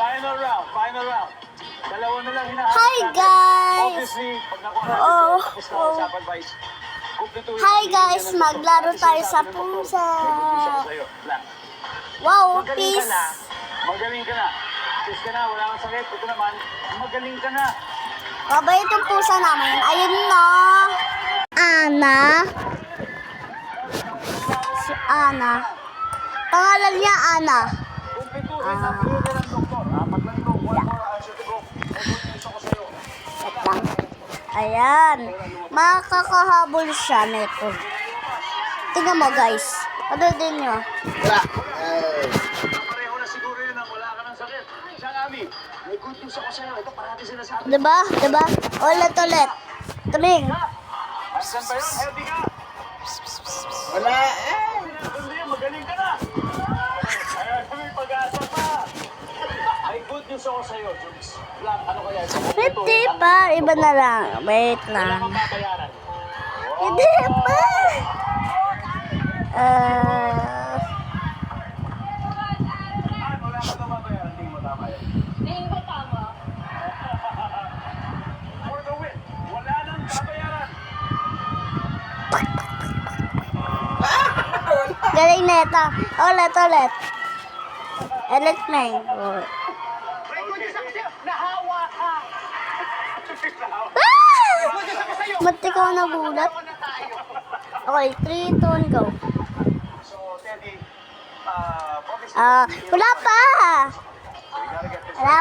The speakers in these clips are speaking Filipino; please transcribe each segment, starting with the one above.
Final round, final round. Dalawa na lang hinahanap Hi, natin. guys! Obviously, pag nakuha natin ito, tapos na usapan, Vice. Kumpletuhin Hi, natin guys! yung Maglaro Kasi tayo sa sinasabi ng doktor, pusa. may good news ako sa'yo. Black. Wow, Magaling ka peace! na. Magaling ka na. Peace ka na, wala kang sakit. Ito naman, magaling ka na. Mabait yung pusa namin. Ayun na. Ana. Si Ana. Pangalan niya Ana. Kumpletuhin ang order ng doktor. Apat lang ito. One more answer to go. May good news ako sa'yo. Wait lang. Ayan. Makakahabol siya nito. Tingnan mo, guys. Panoodin nyo. Pareho na siguro yun ang wala ka ng sakit. Siya nga, Ami. May good news ako sa'yo. Ito parati sinasabi. Diba? Diba? Ulit. Tuling. Asan ba yun? Healthy ka? Wala Hindi, magaling ka na. Ayan, may pag-asa pa. May good news ako sa'yo, Jukes. Black, ano kaya? Hindi pa. Iba na lang. Wait Wala lang. kang babayaran. Hindi pa. Wala kang babayaran. Tingin mo tama yan. For the win, wala nang babayaran. Galing na ito. Ulit. Ulit na yun. May good news ako sa'yo. Nahawa ka. Mati ko nagulat. Okay, 3, 2, 1, go. So, Teddy, Wala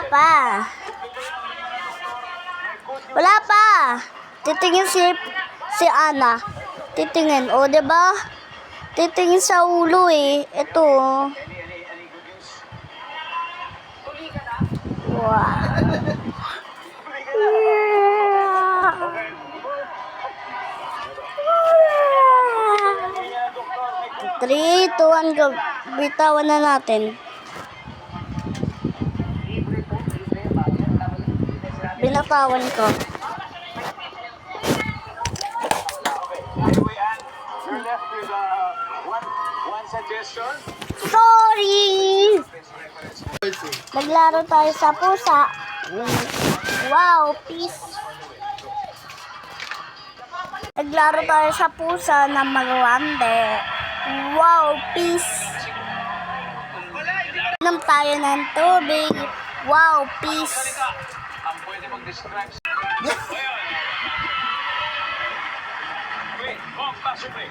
pa. Wala pa. Titingin si Ana. Titingin. O, diba? Titingin sa ulo eh. Ito. any good news? Wow. Yeah, doktor, may good 3, 2, 1, go. Bitawan na natin. Binatawan ko. Anyway, Ann, you're left with one suggestion. Sorry! Naglaro tayo sa pusa. Wow, peace. Naglaro tayo sa pusa na magwande. Wow, peace. Inom tayo ng tubig. Wow, peace. Ang pwede mag-distract. Wait, pass your play.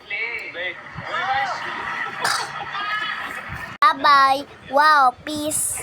Play. Okay, guys? Bye-bye. Wow, peace.